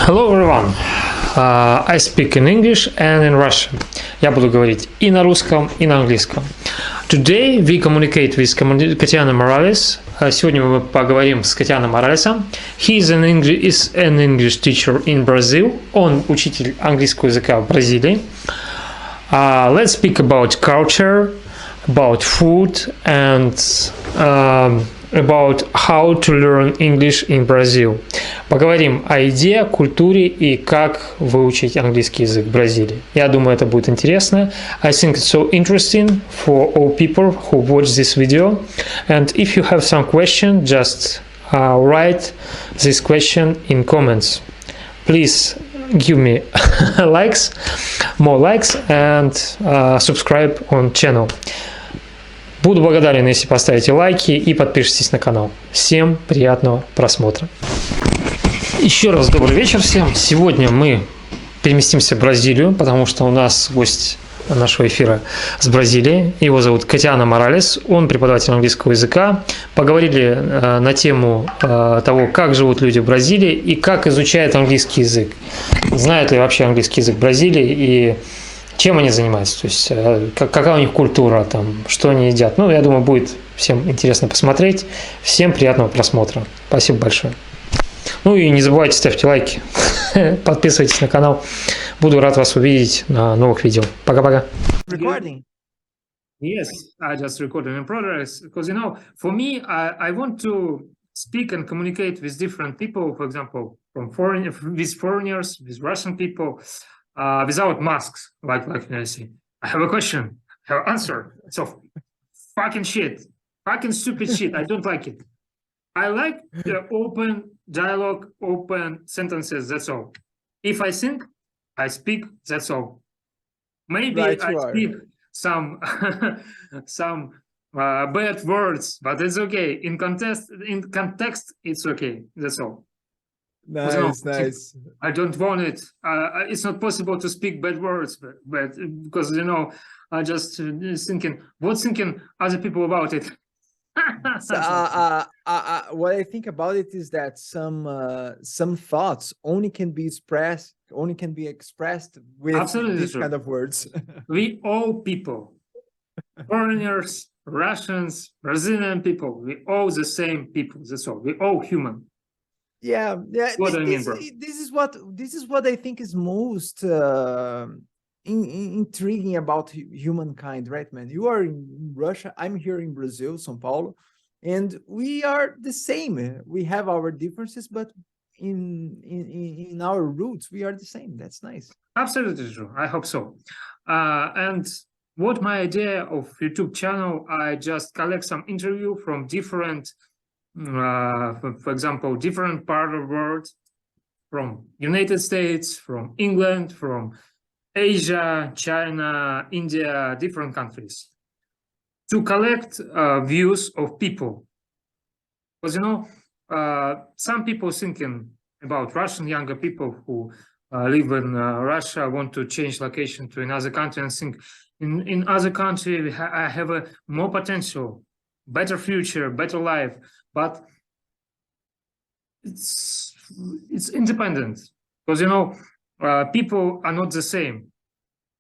Hello everyone. I speak in English and in Russian. Я буду говорить и на русском, и на английском. Today we communicate with Katiano Moraes. Сегодня мы поговорим с Катиано Моралесом. He is an English teacher in Brazil. Он учитель английского языка в Бразилии. Let's speak about culture, about food, and about how to learn English in Brazil. Поговорим о еде, культуре и как выучить английский язык в Бразилии. Я думаю, это будет интересно. I think it's so interesting for all people who watch this video. And if you have some question, just write this question in comments. Please give me likes, more likes, and subscribe on channel. Буду благодарен, если поставите лайки и подпишитесь на канал. Всем приятного просмотра. Еще раз добрый вечер всем. Сегодня мы переместимся в Бразилию, потому что у нас гость нашего эфира с Бразилии. Его зовут Катиано Моралес. Он преподаватель английского языка. Поговорили на тему того, как живут люди в Бразилии и как изучают английский язык. Знают ли вообще английский язык в Бразилии и чем они занимаются, то есть какая у них культура, там, что они едят. Ну, я думаю, будет всем интересно посмотреть. Всем приятного просмотра. Спасибо большое. Ну и не забывайте, ставьте лайки, подписывайтесь на канал. Буду рад вас увидеть на новых видео. Пока-пока. Recording. Yes, I just recorded in progress because, you know, for me, I want to speak and communicate with different people, for example, with foreigners, with Russian people. Without masks, like I say, I have a question, I have an answer. So fucking shit, fucking stupid shit. I don't like it. I like the open dialogue, open sentences. That's all. If I think, I speak. That's all. Maybe I speak some some bad words, but it's okay. In context, it's okay. That's all. Nice, nice. I don't want it. It's not possible to speak bad words, but because, you know, I just thinking, what's thinking other people about it? What I think about it is that some thoughts only can be expressed with Absolutely these true. kind of words. We all people, foreigners, Russians, Brazilian people, we all the same people. That's all. We all human. Yeah. What I mean, bro. This is what I think is most intriguing about humankind, right, man? You are in Russia, I'm here in Brazil, Сан Паулу, and we are the same. We have our differences, but in our roots, we are the same. That's nice. Absolutely true. I hope so. And what my idea of YouTube channel, I just collect some interview from different for example, different part of the world, from United States, from England, from Asia, China, India, different countries, to collect views of people. Because, you know, some people thinking about Russian younger people who live in Russia, want to change location to another country and think in other country I have a more potential, better future, better life. But it's independent because, you know, people are not the same.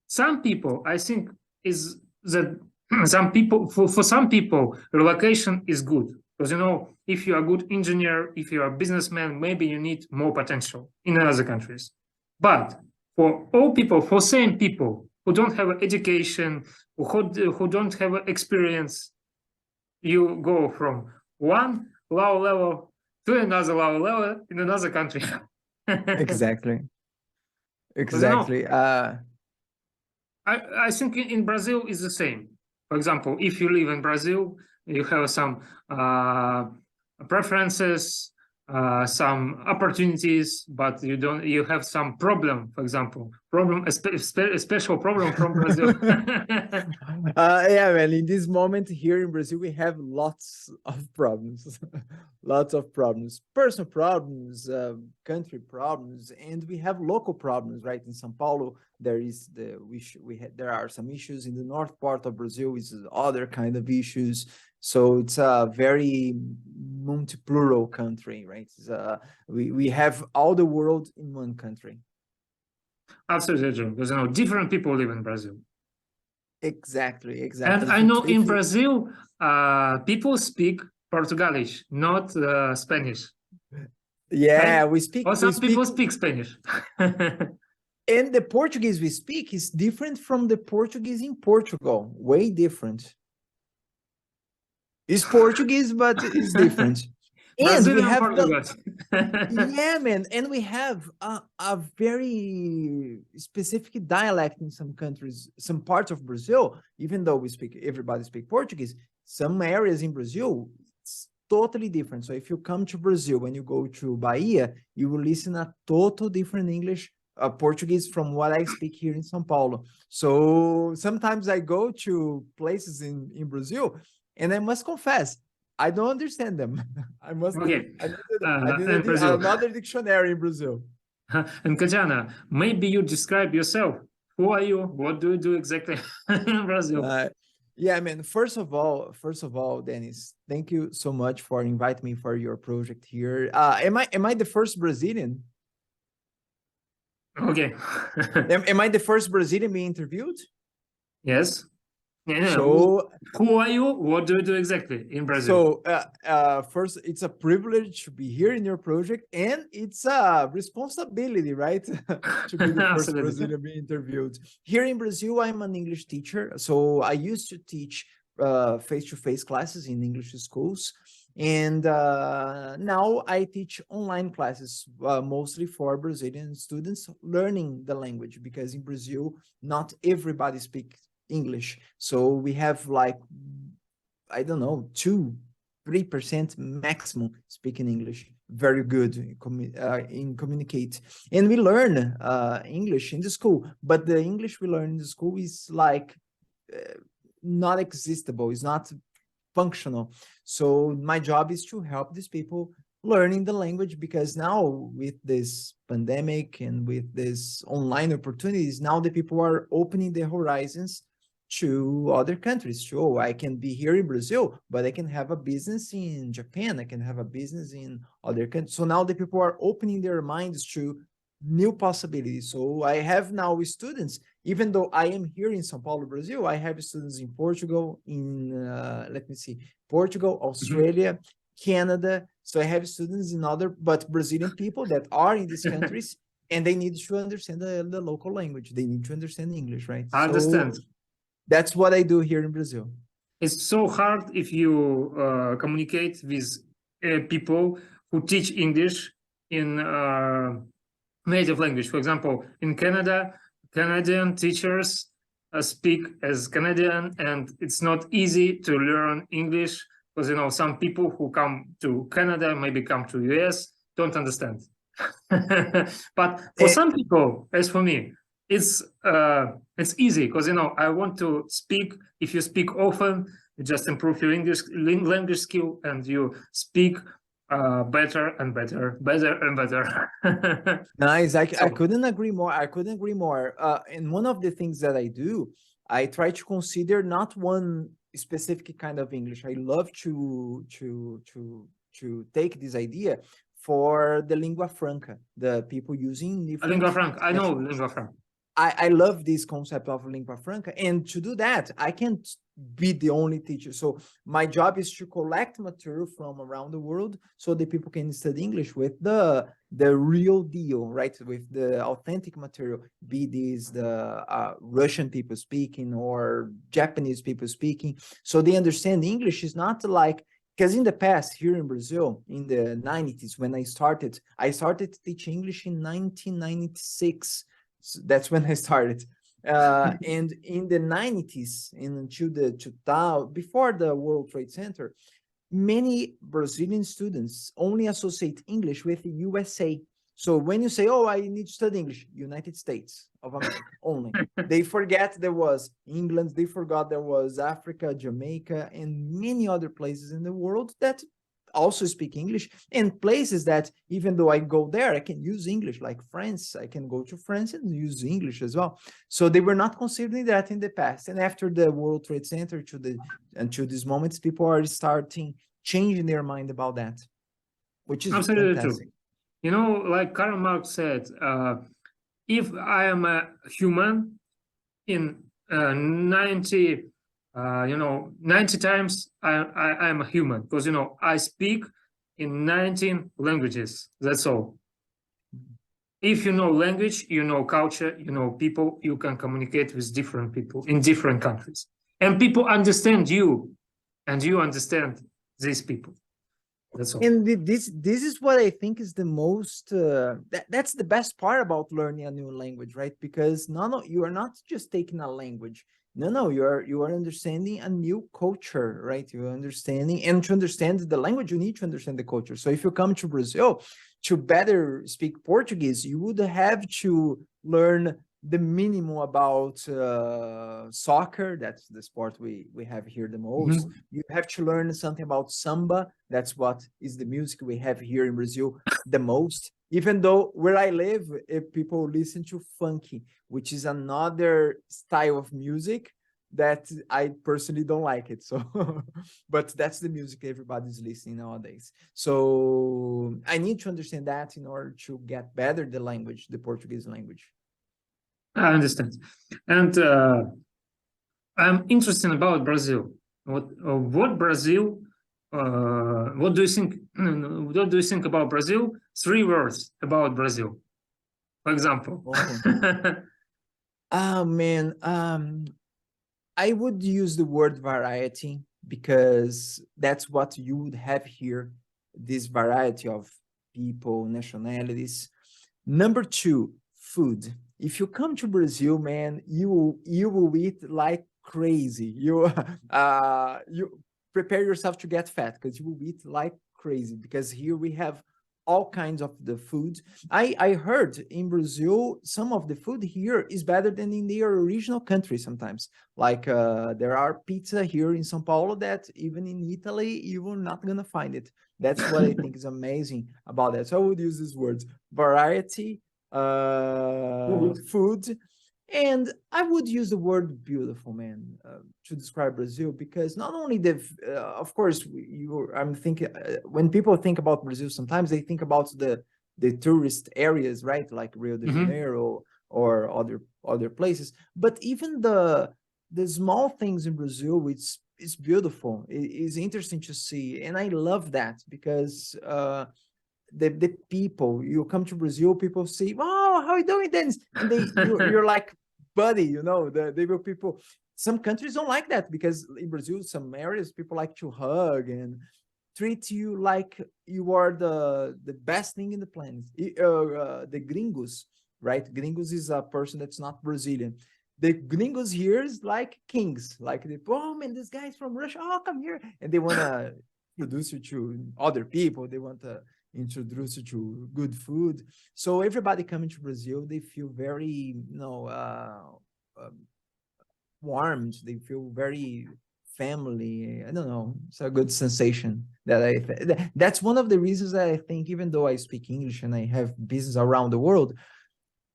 Some people, I think, is that some people for some people relocation is good because, you know, if you are a good engineer, if you are a businessman, maybe you need more potential in other countries. But for all people, for same people who don't have education, who don't have experience, you go from one low level to another low level in another country. Exactly. You know, I think in Brazil is the same. For example, if you live in Brazil, you have some preferences, some opportunities, but you have some problem, for example, problem, a special problem from Brazil. Yeah, man, in this moment here in Brazil, we have lots of problems, lots of problems, personal problems, country problems, and we have local problems, right? In São Paulo, there is there are some issues. In the north part of Brazil is other kind of issues. So it's a very multi-plural country, right? We have all the world in one country. Absolutely true, because different people live in Brazil. Exactly. And I know in Brazil, people speak Portuguese, not Spanish. Yeah, right? Or some people speak Spanish. And the Portuguese we speak is different from the Portuguese in Portugal. Way different. It's Portuguese, but it's different. And we have yeah, man, and we have a very specific dialect in some countries, some parts of Brazil. Even though everybody speak Portuguese, some areas in Brazil it's totally different. So if you come to Brazil, when you go to Bahia, you will listen a total different English, Portuguese from what I speak here in São Paulo. So sometimes I go to places in Brazil, and I must confess, I don't understand them. I must. Okay. I need another dictionary in Brazil. And Katiano, maybe you describe yourself. Who are you? What do you do exactly in Brazil? Yeah, I mean, first of all, Dennis, thank you so much for inviting me for your project here. Am I the first Brazilian? Okay. Am I the first Brazilian being interviewed? Yes. Yeah, so who are you? What do you do exactly in Brazil? So first, it's a privilege to be here in your project, and it's a responsibility, right? To be the first Brazilian being interviewed. Here in Brazil, I'm an English teacher. So I used to teach face-to-face classes in English schools. And now I teach online classes, mostly for Brazilian students learning the language, because in Brazil, not everybody speaks English. So we have like, I don't know, 2-3% maximum speaking English. Very good in communicate. And we learn English in the school, but the English we learn in the school is like not existable, it's not functional. So my job is to help these people learning the language, because now with this pandemic and with this online opportunities, now the people are opening their horizons to other countries. So I can be here in Brazil, but I can have a business in Japan. I can have a business in other countries. So now the people are opening their minds to new possibilities. So I have now students, even though I am here in São Paulo, Brazil, I have students in Portugal, in, Portugal, Australia, Canada. So I have students in other, but Brazilian people that are in these countries, and they need to understand the local language. They need to understand English, right? I understand. So that's what I do here in Brazil. It's so hard if you communicate with people who teach English in native language. For example, in Canada, Canadian teachers speak as Canadian, and it's not easy to learn English because, some people who come to Canada, maybe come to US, don't understand. But for some people, as for me, it's easy because I want to speak. If you speak often, you just improve your English language skill, and you speak better and better and better. Nice. I couldn't agree more. And one of the things that I do, I try to consider not one specific kind of English. I love to take this idea for the lingua franca, the people using lingua franca. I know lingua franca. I love this concept of lingua franca, and to do that, I can't be the only teacher. So my job is to collect material from around the world so that people can study English with the real deal, right? With the authentic material, be these the Russian people speaking or Japanese people speaking, so they understand English is not like, because in the past here in Brazil, in the 90s, when I started teaching English in 1996. So that's when I started. And in the 90s and until the 2000, before the World Trade Center, many Brazilian students only associate English with the USA. So when you say, oh, I need to study English, United States of America only. They forget there was England, they forgot there was Africa, Jamaica, and many other places in the world that also speak English, and places that even though I go there, I can use English, like France. I can go to France and use English as well. So they were not considering that in the past. And after the World Trade Center until this moment, people are starting changing their mind about that, which is absolutely fantastic. true. You know, like Karl Marx said, if I am a human in 90 times I'm a human, because I speak in 19 languages. That's all. If you know language, you know culture, you know people, you can communicate with different people in different countries, and people understand you, and you understand these people. That's all. And this is what I think is the most that's the best part about learning a new language, right? Because you are not just taking a language. No, you are understanding a new culture, right? You're understanding, and to understand the language, you need to understand the culture. So if you come to Brazil to better speak Portuguese, you would have to learn the minimum about soccer. That's the sport we have here the most. You have to learn something about samba. That's what is the music we have here in Brazil the most. Even though where I live, people listen to funky, which is another style of music that I personally don't like it. So, but that's the music everybody's listening nowadays. So I need to understand that in order to get better the language, the Portuguese language. I understand. And I'm interested about Brazil. What Brazil? What do you think? What do you think about Brazil? 3 words about Brazil, for example. Oh man, I would use the word variety, because that's what you would have here, this variety of people, nationalities. Number 2, food. If you come to Brazil, man, you will eat like crazy. You prepare yourself to get fat, because you will eat like crazy, because here we have all kinds of the food. I heard in Brazil, some of the food here is better than in their original country sometimes. Like there are pizza here in São Paulo that even in Italy, you are not going to find it. That's what I think is amazing about that. So I would use these words: variety, food, and I would use the word beautiful, man, to describe Brazil, because not only of course, I'm thinking when people think about Brazil, sometimes they think about the tourist areas, right? Like Rio de Janeiro or other places, but even the small things in Brazil, it's beautiful. It is interesting to see, and I love that, because the people, you come to Brazil, people say, "Oh, how are you doing, Dennis?" And you're like, buddy, they will people. Some countries don't like that, because in Brazil, some areas, people like to hug and treat you like you are the best thing in the planet. The gringos, right? Gringos is a person that's not Brazilian. The gringos here is like kings, like oh man, this guy's from Russia. Oh, come here, and they want to introduce you to other people. They want to introduce you to good food. So everybody coming to Brazil, they feel very, warmed. They feel very family. I don't know. It's a good sensation that that's one of the reasons that I think, even though I speak English and I have business around the world,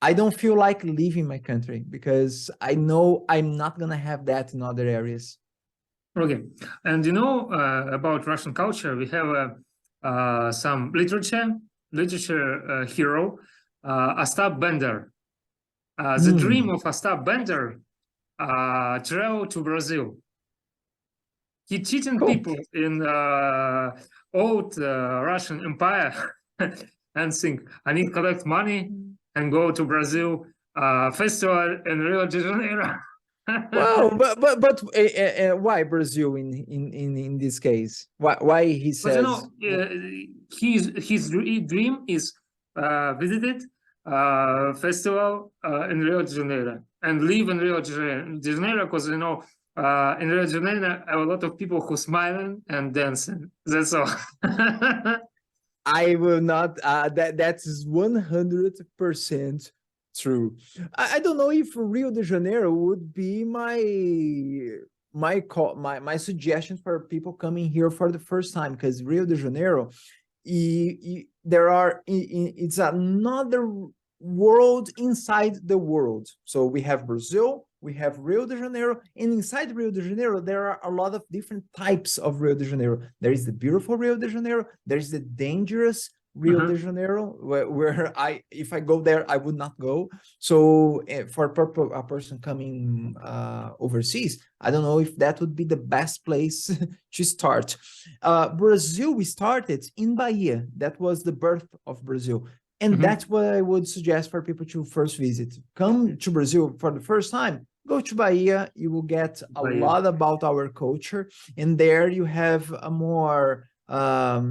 I don't feel like leaving my country, because I know I'm not going to have that in other areas. Okay. And about Russian culture, we have some literature hero, Ostap Bender. The dream of Ostap Bender, travel to Brazil. He cheating people in old Russian Empire and think, I need to collect money and go to Brazil festival in Rio de Janeiro. Well, but why Brazil in this case? Why he says? His dream is visited festival in Rio de Janeiro and live in Rio de Janeiro, because in Rio de Janeiro, a lot of people who smiling and dancing. That's all. I will not. That's 100% true. I don't know if Rio de Janeiro would be my suggestion for people coming here for the first time, because Rio de Janeiro, it's another world inside the world. So we have Brazil, we have Rio de Janeiro, and inside Rio de Janeiro, there are a lot of different types of Rio de Janeiro. There is the beautiful Rio de Janeiro, there is the dangerous Rio de Janeiro, where if I go there, I would not go. So for a person coming overseas, I don't know if that would be the best place to start. Brazil, we started in Bahia. That was the birth of Brazil. And that's what I would suggest for people to first visit. Come to Brazil for the first time, go to Bahia. You will get a lot about our culture. And there you have a more, of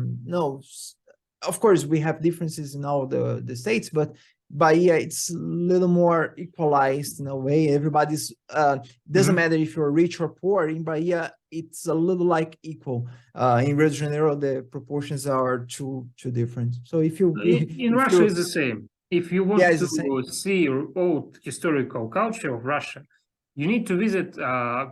course, we have differences in all the states, but Bahia, it's a little more equalized in a way. Everybody's, doesn't matter if you're rich or poor. In Bahia, it's a little like equal. In Rio de Janeiro, the proportions are too different. So if you... In Russia, it's the same. If you want to see old historical culture of Russia, you need to visit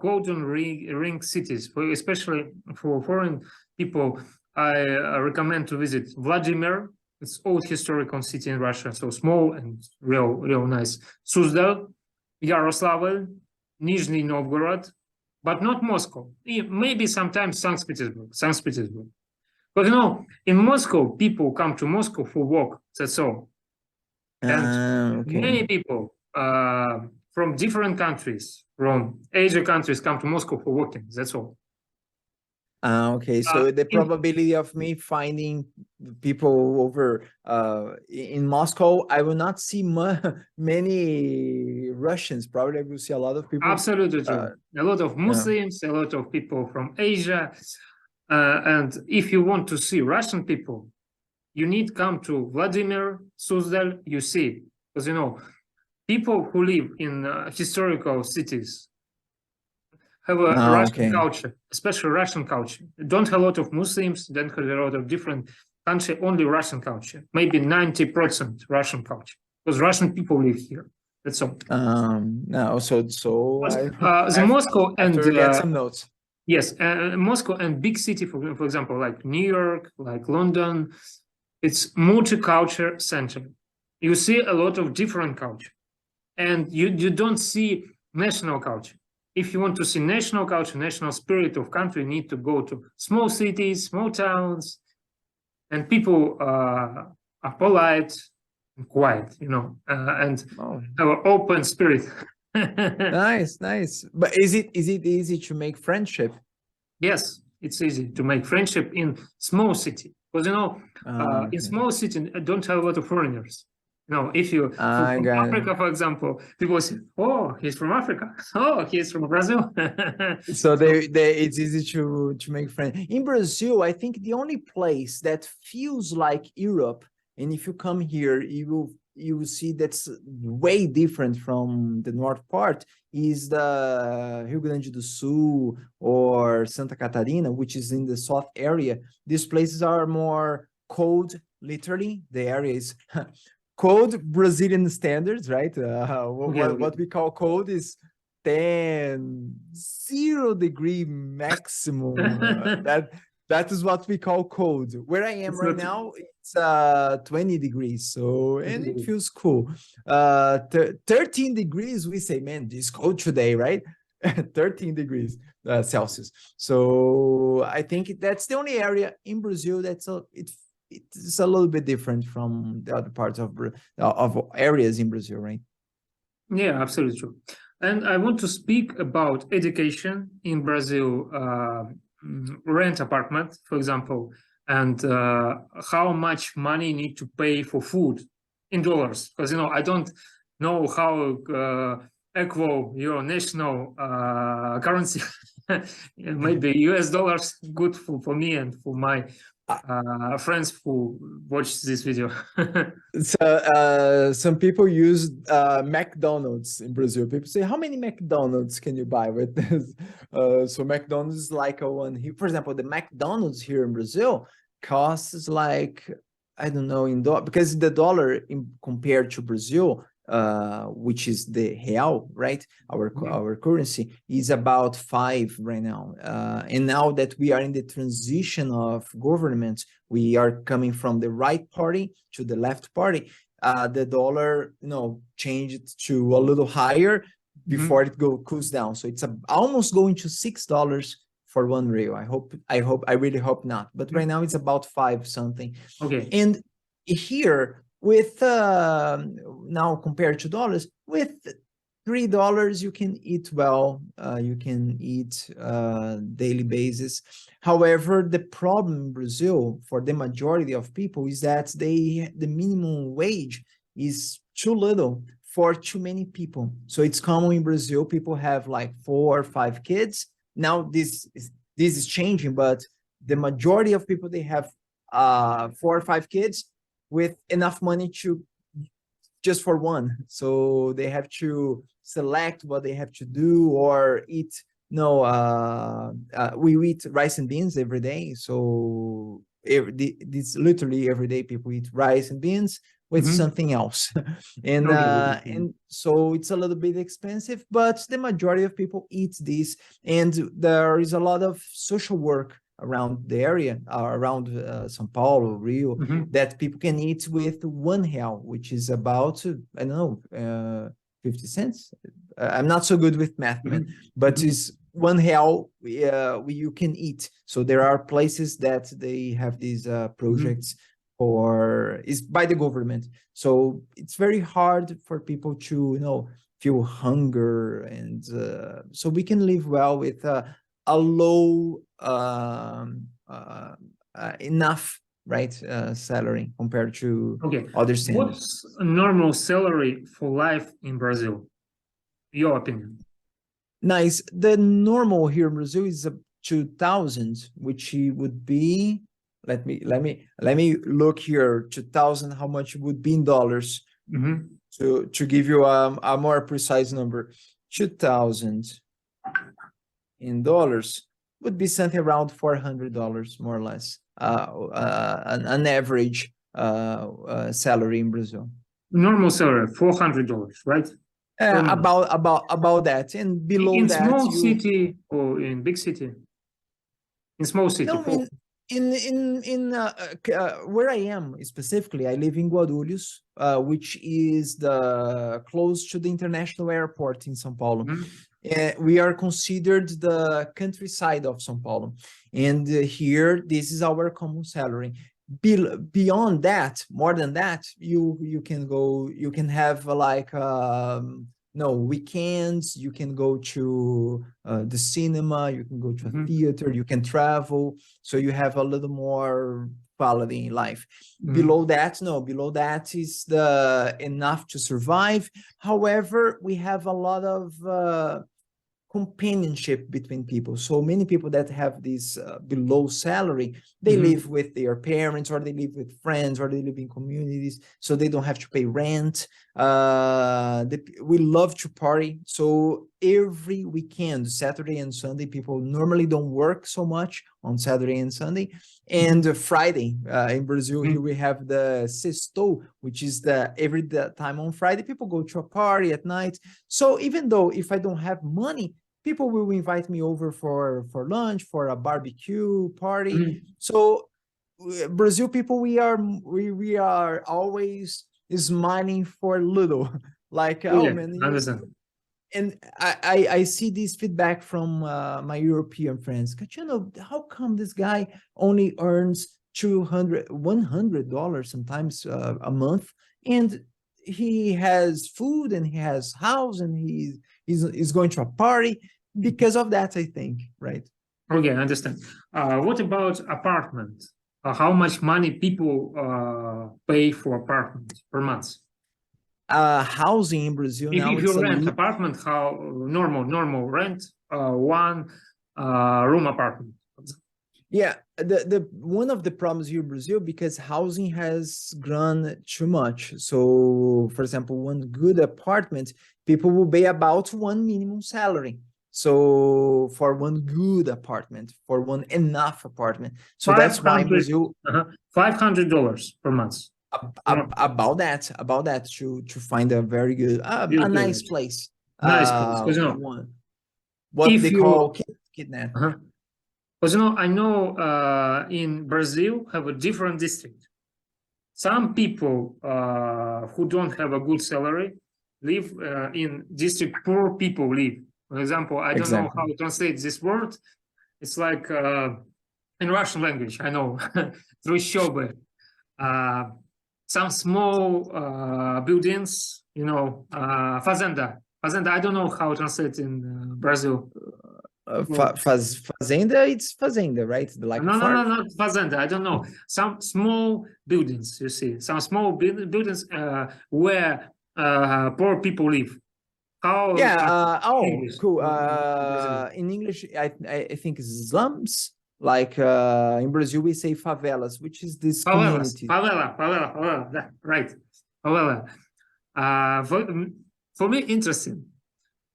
golden ring cities, especially for foreign people. I recommend to visit Vladimir. It's old historical city in Russia, so small and real nice. Suzdal, Yaroslavl, Nizhny Novgorod, but not Moscow. Maybe sometimes St. Petersburg. But in Moscow, people come to Moscow for work. That's all. And many people from different countries, from Asia countries, come to Moscow for working. That's all. Okay, so the probability of me finding people over in Moscow, I will not see many Russians. Probably I will see a lot of people. Absolutely true. A lot of Muslims, a lot of people from Asia. And if you want to see Russian people, you need to come to Vladimir, Suzdal, you see. Because, people who live in historical cities have a Russian culture, especially Russian culture. Don't have a lot of Muslims, don't have a lot of different country, only Russian culture. Maybe 90% Russian culture, because Russian people live here. That's all. Moscow and get some notes. Yes, Moscow and big city, for example, like New York, like London, it's multicultural center. You see a lot of different culture, and you don't see national culture. If you want to see national culture, national spirit of country, you need to go to small cities, small towns, and people are polite and quiet, and have an open spirit. Nice. But is it easy to make friendship? Yes, it's easy to make friendship in small city, because in small city don't have a lot of foreigners. If you from Africa, for example, people say, "Oh, he's from Africa. Oh, he's from Brazil." So it's easy to make friends. In Brazil, I think the only place that feels like Europe, and if you come here, you will see that's way different from the north part, is the Rio Grande do Sul or Santa Catarina, which is in the south area. These places are more cold, literally. The area is cold Brazilian standards, right? What we call cold is 0 degree maximum. That is what we call cold. Where I am right now, it's 20 degrees. So, and it feels cool. 13 degrees, we say, man, it's cold today, right? 13 degrees Celsius. So I think that's the only area in Brazil that's it's a little bit different from the other parts of areas in Brazil, right? Yeah, absolutely true. And I want to speak about education in Brazil. Rent apartment, for example, and how much money you need to pay for food in dollars, because I don't know how equal your national currency. Maybe US dollars good for me and for my friends who watch this video. So some people use McDonald's in Brazil. People say, how many McDonald's can you buy with this? So McDonald's is like a one here. For example, the McDonald's here in Brazil costs like I don't know in dollar, because the dollar compared to Brazil, which is the real, right? Our currency is about 5 right now. And now that we are in the transition of government, we are coming from the right party to the left party. The dollar, changed to a little higher before it cools down. So it's almost going to $6 for 1 real. I really hope not. But right now it's about 5 something. Okay. And here with now compared to dollars, with $3 you can eat well. You can eat daily basis. However, the problem in Brazil for the majority of people is that the minimum wage is too little for too many people. So it's common in Brazil, people have like 4 or 5 kids. Now this is changing, but the majority of people, they have 4 or 5 kids with enough money to just for one. So they have to select what they have to do or eat. We eat rice and beans every day. So this literally every day people eat rice and beans with something else. And so it's a little bit expensive, but the majority of people eat this. And there is a lot of social work around the area, around São Paulo, Rio, that people can eat with 1 real, which is about, I don't know, 50 cents. I'm not so good with math, man, but it's 1 real you can eat. So there are places that they have these projects is by the government. So it's very hard for people to, feel hunger. And so we can live well with a low enough salary compared to other standards. What's a normal salary for life in Brazil? Your opinion? Nice. The normal here in Brazil is 2,000, which would be, let me look here, 2,000, how much would be in dollars to give you a more precise number. 2,000 in dollars would be something around $400, more or less, an average salary in Brazil. Normal salary, $400, right? About that, and below in that, small city or in big city? In small city. No, in where I am specifically, I live in Guarulhos, which is close to the international airport in São Paulo. We are considered the countryside of São Paulo, and here this is our common salary. Beyond that, more than that, you can have like weekends, you can go to the cinema, you can go to a theater, you can travel, so you have a little more quality in life. Below that is enough to survive. However, we have a lot of companionship between people. So many people that have this below salary, they live with their parents, or they live with friends, or they live in communities, so they don't have to pay rent. We love to party. So every weekend, Saturday and Sunday, people normally don't work so much on Saturday and Sunday. And Friday, in Brazil, here we have the sextou, which is every time on Friday, people go to a party at night. So even though if I don't have money, people will invite me over for lunch, for a barbecue party. So Brazil people, we are always smiling for little, like, oh man. And I see this feedback from my European friends. Katiano, how come this guy only earns $100 sometimes a month, and he has food and he has house and he's going to a party? Because of that, I think, right? Okay, I understand. What about apartment? How much money people pay for apartment per month? Housing in Brazil now, if you rent apartment, how normal rent, one room apartment? Yeah, the one of the problems here in Brazil, because housing has grown too much. So, for example, one good apartment, people will pay about one minimum salary. So for one good apartment, for one enough apartment. So that's why in Brazil, $500 per month. About that to find a very good, a nice place. Nice place, because you know, what they call kidnap. Because you know, I know in Brazil have a different district. Some people who don't have a good salary live in district poor people live. For example, I don't know how to translate this word. It's like in Russian language, I know, трущобы. Some small buildings, you know, fazenda. Fazenda, I don't know how to translate in Brazil. Fazenda, it's fazenda, right? Like no, not fazenda. I don't know. Some small buildings, you see, some small buildings where poor people live. How? Yeah. Cool. In English, I think slums. Like in Brazil, we say favelas, which is this community. Favela, right? Favela. For me, interesting.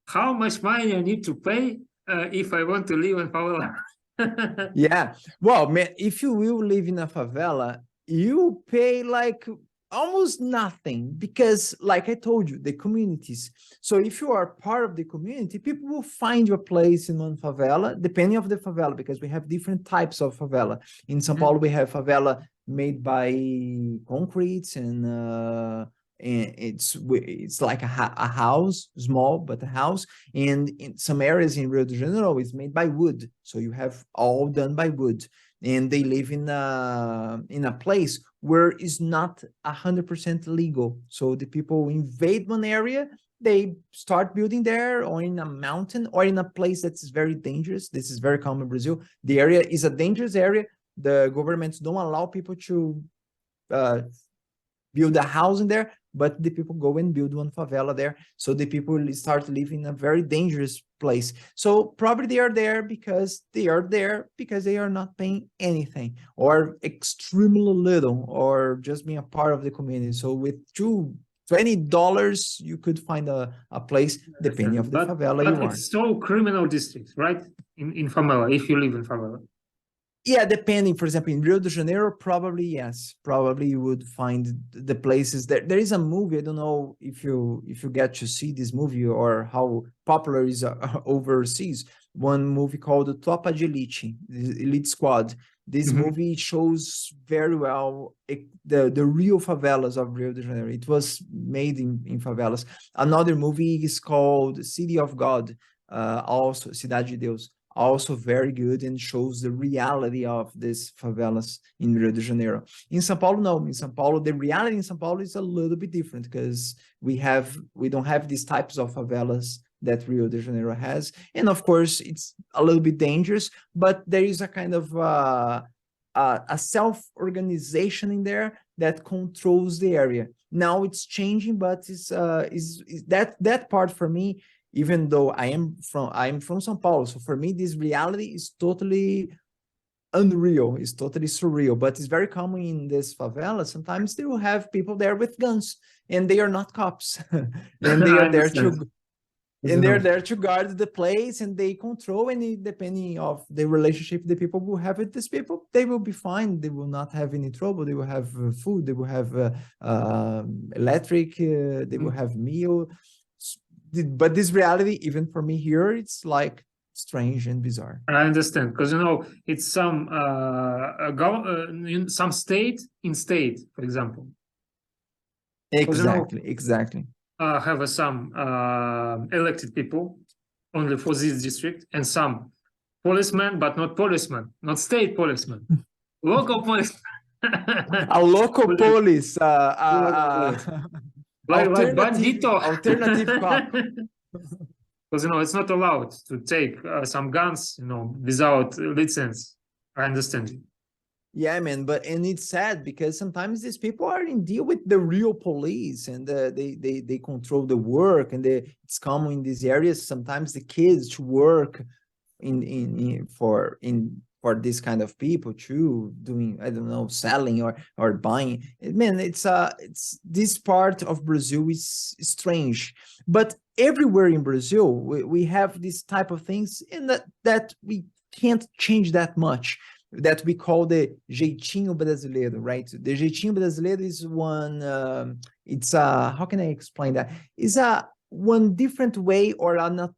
How much money I need to pay if I want to live in favela? Yeah. Well, man, if you will live in a favela, you pay like almost nothing, because like I told you, the communities. So if you are part of the community, people will find you a place in one favela, depending of the favela, because we have different types of favela. In Сан Паулу, we have favela made by concrete, and it's like a house, small but a house. And in some areas in Rio de Janeiro, it's made by wood. So you have all done by wood, and they live in a place where it's not 100% legal. So the people invade one area, they start building there, or in a mountain, or in a place that's very dangerous. This is very common in Brazil. The area is a dangerous area. The governments don't allow people to build a house in there, but the people go and build one favela there. So the people start living in a very dangerous place. So probably they are there because they are not paying anything, or extremely little, or just being a part of the community. So with $20, you could find a place, depending of the favela you are. It's so criminal district, right? In favela, if you live in favela. Yeah, depending. For example, in Rio de Janeiro, probably yes. Probably you would find the places there. There is a movie. I don't know if you get to see this movie, or how popular it is overseas. One movie called Tropa de Elite, the Elite Squad. This movie shows very well the real favelas of Rio de Janeiro. It was made in favelas. Another movie is called City of God, also Cidade de Deus. Also very good, and shows the reality of these favelas in Rio de Janeiro. In Сан Paulo, no. In Сан Paulo, the reality in Сан Paulo is a little bit different, because we don't have these types of favelas that Rio de Janeiro has. And of course, it's a little bit dangerous, but there is a kind of a self-organization in there that controls the area. Now it's changing, but it's that part for me. Even though I am from Сан Paulo, so for me this reality is totally unreal. It's totally surreal. But it's very common in this favela. Sometimes they will have people there with guns, and they are not cops, and they are there to guard the place, and they control. And depending of the relationship the people will have with these people, they will be fine. They will not have any trouble. They will have food. They will have electric. They will have meal. But this reality, even for me here, it's like strange and bizarre. I understand, because you know it's some some state, for example. Exactly. Have some elected people only for this district, and some policemen, but not policemen, not state policemen, local policemen. A local police. Like bandito. Alternative cop. Because you know it's not allowed to take some guns, you know, without license. I understand you. Yeah, man, and it's sad, because sometimes these people are in deal with the real police, and they control the work, and it's common in these areas. Sometimes the kids to work for this kind of people too, doing, I don't know, selling or buying. Man, it's this part of Brazil is strange. But everywhere in Brazil, we have this type of things, and that we can't change that much, that we call the jeitinho brasileiro, right? The jeitinho brasileiro is one, it's a, how can I explain that? It's a one different way, or an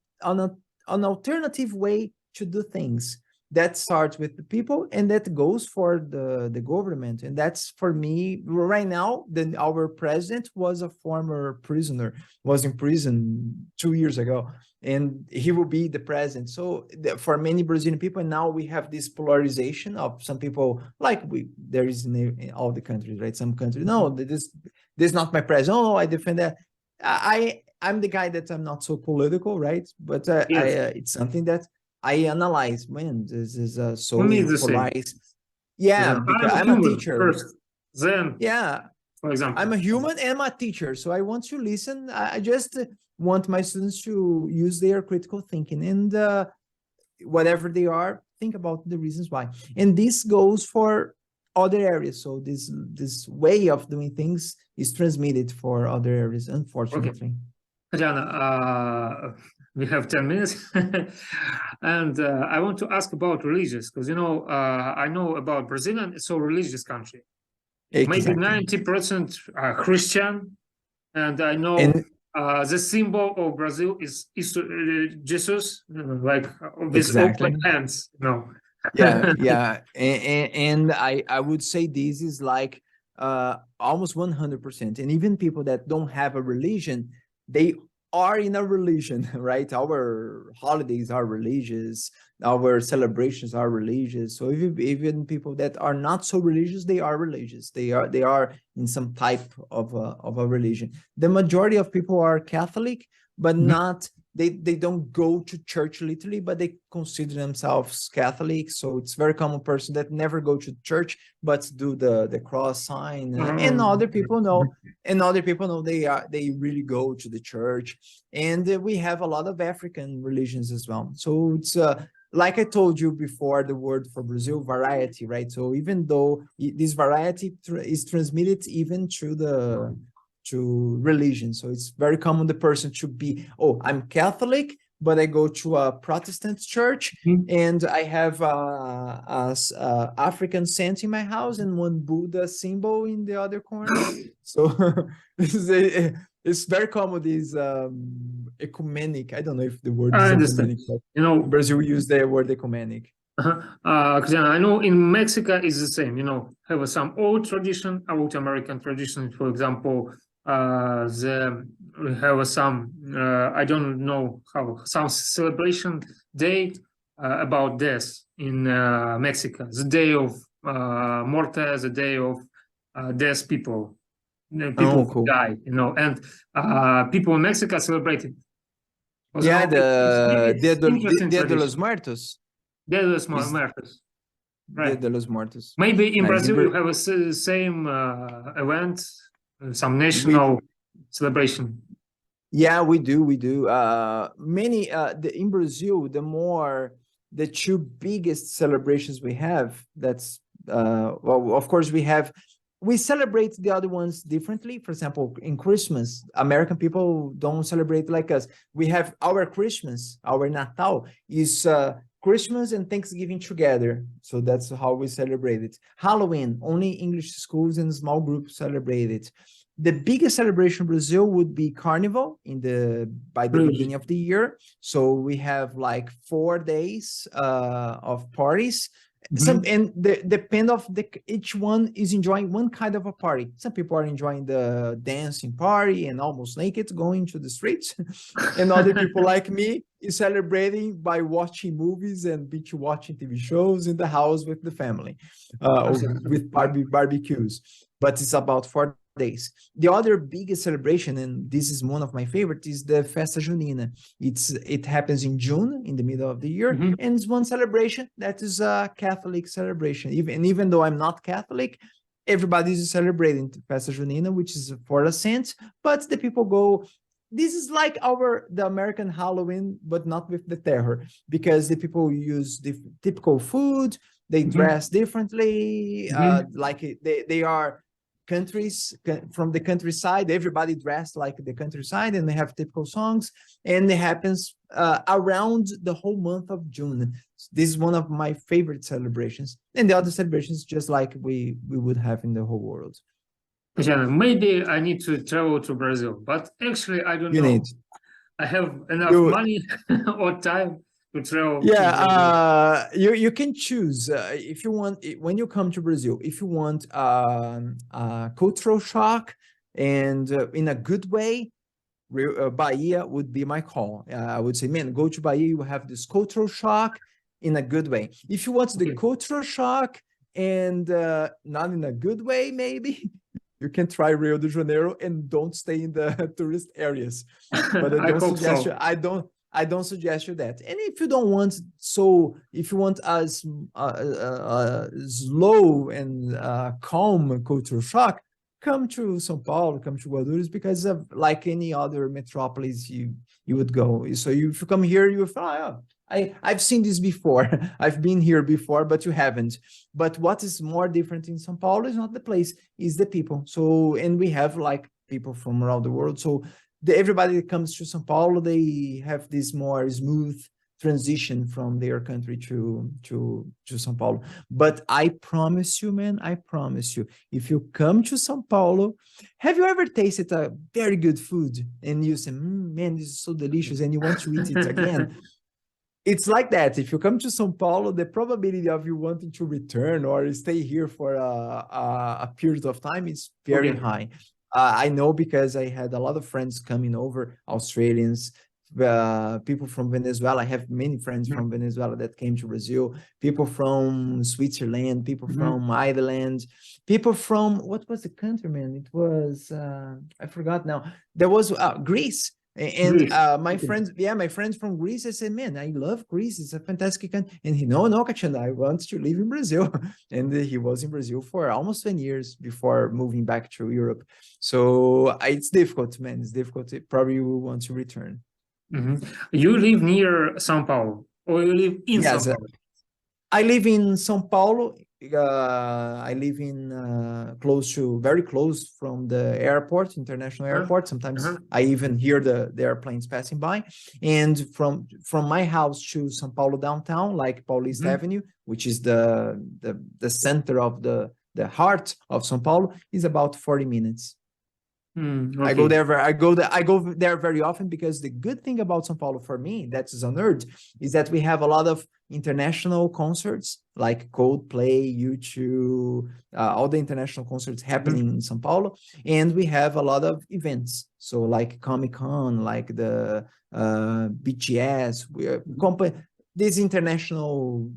alternative way to do things that starts with the people and that goes for the government. And that's, for me right now, our president was a former prisoner, was in prison 2 years ago, and he will be the president. So for many Brazilian people, now we have this polarization of some people, like there is in all the countries, right? Some countries, no, this is not my president. Oh, I defend that. I'm the guy that I'm not so political, right? But Yes. it's something that I analyze. Man, this is so For me, it's the same. polarized. Yeah, I'm because a I'm a human teacher. first, then, Yeah, for example. I'm a human and I'm a teacher, so I want to listen. I just want my students to use their critical thinking, and whatever they are, think about the reasons why. And this goes for other areas. So this way of doing things is transmitted for other areas, unfortunately. Katiano, we have 10 minutes. And I want to ask about religious, because, you know, I know about Brazil, and it's a religious country. Exactly. Maybe 90% are Christian. And I know the symbol of Brazil is Jesus, like with open hands, you know. Yeah. And I would say this is like almost 100%. And even people that don't have a religion, they are in a religion, right? Our holidays are religious, our celebrations are religious. So even people that are not so religious, they are religious. They are in some type of a religion. The majority of people are Catholic, but not, they don't go to church literally, but they consider themselves Catholic. So it's very common person that never go to church, but do the cross sign. And other people know, they really go to the church. And we have a lot of African religions as well. So it's like I told you before, the word for Brazil, variety, right? So even though this variety is transmitted even to religion. So it's very common the person to be, oh, I'm Catholic, but I go to a Protestant church, and I have a African saint in my house and one Buddha symbol in the other corner. So it's very common, this ecumenic. I don't know if the word is ecumenic, but you know, in Brazil we use the word ecumenic. I know in Mexico is the same, you know, have some old tradition, old American tradition, for example. We have some, I don't know how, some celebration day about death in Mexico, the day of Muerte, the day of death people Cool. die, you know, and people in Mexico celebrated. Yeah, the Dia de los Muertos. Dia de los Muertos. Right. Dia de los Muertos. Maybe in Brazil you have a same event, some national celebration. Yeah, we do. Many in Brazil, the two biggest celebrations we have, that's well, of course we celebrate the other ones differently. For example, in Christmas, American people don't celebrate like us. We have our Christmas, our Natal is Christmas and Thanksgiving together. So that's how we celebrate it. Halloween, only English schools and small groups celebrate it. The biggest celebration in Brazil would be Carnival by the beginning of the year. So we have like 4 days of parties. Depend of each one is enjoying one kind of a party. Some people are enjoying the dancing party and almost naked going to the streets, and other people like me is celebrating by watching movies and binge watching TV shows in the house with the family, with barbecues. But it's about 4 days. The other biggest celebration, and this is one of my favorites, is the Festa Junina. It happens in June, in the middle of the year, and it's one celebration that is a Catholic celebration. Even though I'm not Catholic, everybody is celebrating Festa Junina, which is for a saint, but the people go. This is like the American Halloween, but not with the terror, because the people use the typical food, they dress differently, like they are countries from the countryside. Everybody dressed like the countryside, and they have typical songs, and it happens around the whole month of June. This is one of my favorite celebrations, and the other celebrations just like we would have in the whole world. Katiano, maybe I need to travel to Brazil, but actually I don't You know. need. I have enough money or time to travel. Yeah, you can choose if you want, when you come to Brazil, if you want a cultural shock and in a good way, Bahia would be my call. I would say, man, go to Bahia, you have this cultural shock in a good way. If you want the cultural shock and not in a good way, maybe you can try Rio de Janeiro and don't stay in the tourist areas. But I don't suggest you. I don't suggest you that. And if you don't want, if you want a slow and calm cultural shock, come to São Paulo, come to Guarulhos, because of like any other metropolis you would go. So if you come here, you will find, I've seen this before. I've been here before, but you haven't. But what is more different in São Paulo is not the place, is the people. So, and we have like people from around the world. So everybody that comes to São Paulo, they have this more smooth transition from their country to São Paulo. But I promise you, man, I promise you, if you come to São Paulo, have you ever tasted a very good food and you say, man, this is so delicious, and you want to eat it again? It's like that. If you come to São Paulo, the probability of you wanting to return or stay here for a period of time is very high. I know because I had a lot of friends coming over, Australians, people from Venezuela. I have many friends from Venezuela that came to Brazil, people from Switzerland, people from Ireland, people from, what was the country, man? It was, I forgot now. There was Greece. And my friends, my friends from Greece, I said, man, I love Greece. It's a fantastic country. And he, no, Katiano, I want to live in Brazil. And he was in Brazil for almost 10 years before moving back to Europe. So it's difficult, man. It's difficult. Probably you will want to return. You live near São Paulo, or you live in São Paulo? I live in São Paulo. I live in very close from the airport, international airport. Sometimes I even hear the airplanes passing by. And from my house to São Paulo downtown, like Paulista Avenue, which is the center of the heart of São Paulo, is about 40 minutes. I go there very often, because the good thing about São Paulo for me, that is on earth, is that we have a lot of international concerts like Coldplay, U2, all the international concerts happening in São Paulo, and we have a lot of events. So like Comic-Con, like the BTS, these international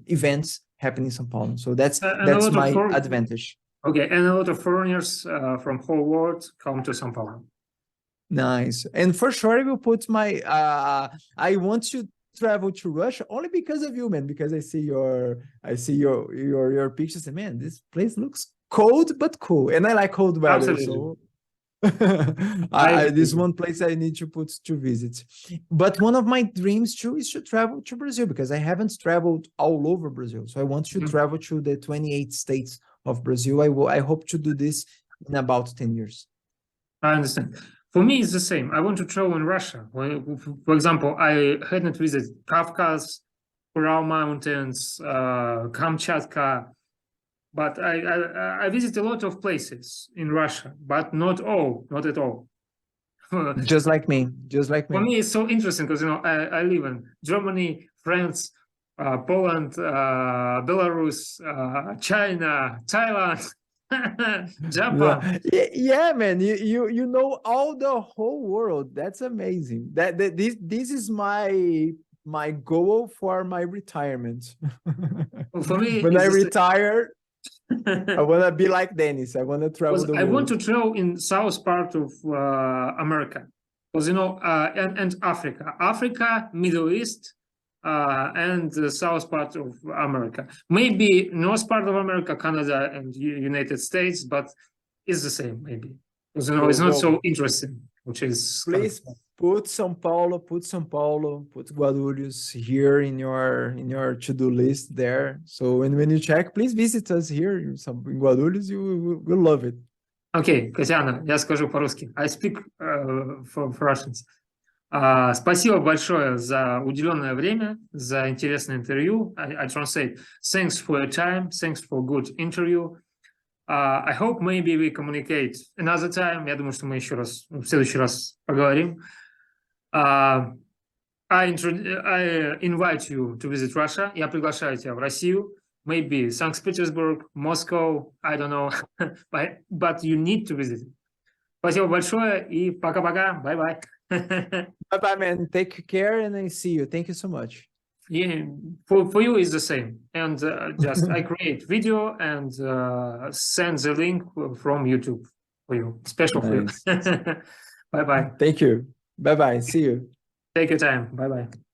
events happen in São Paulo. So that's my advantage. Okay, and a lot of foreigners from whole world come to São Paulo. Nice. And for sure, I will put my, I want to travel to Russia only because of you, man, because I see your pictures and, man, this place looks cold but cool. And I like cold weather. Absolutely. So this one place I need to visit. But one of my dreams too is to travel to Brazil, because I haven't traveled all over Brazil. So I want to travel to the 28 states of Brazil. I hope to do this in about 10 years. I understand. For me, it's the same. I want to travel in Russia. For example, I hadn't visited Kafkas, Ural Mountains, Kamchatka, but I visit a lot of places in Russia, but not at all. Just like me. For me, it's so interesting because, I live in Germany, France, Poland, Belarus, China, Thailand, Japan. Yeah, man. You know all the whole world. That's amazing. This is my goal for my retirement. Well, for me, when I retire, I want to be like Dennis. I want to travel the world. I want to travel in south part of America, because and Africa, Middle East, and the south part of America. Maybe north part of America, Canada and United States, but it's the same maybe. Because it's not so interesting, which is put São Paulo, put Guarulhos here in your to-do list there. So when you check, please visit us here in Guarulhos. You will love it. Окей, Катиано, я скажу по-русски. I speak for Russians. Спасибо большое за уделенное время, за интересное интервью. I translate. Thanks for your time. Thanks for good interview. I hope maybe we communicate another time. Я думаю, что мы еще раз, в следующий раз поговорим. I invite you to visit Russia. Я приглашаю тебя в Россию. Maybe Санкт-Петербург, Moscow, I don't know, but you need to visit. Спасибо большое и пока-пока, bye-bye. Bye-bye, man. Take care and I see you. Thank you so much. Yeah, for you is the same. And just I create video and send the link from YouTube for you, special for you. Bye-bye. Thank you. Bye-bye. See you. Take your time. Bye-bye.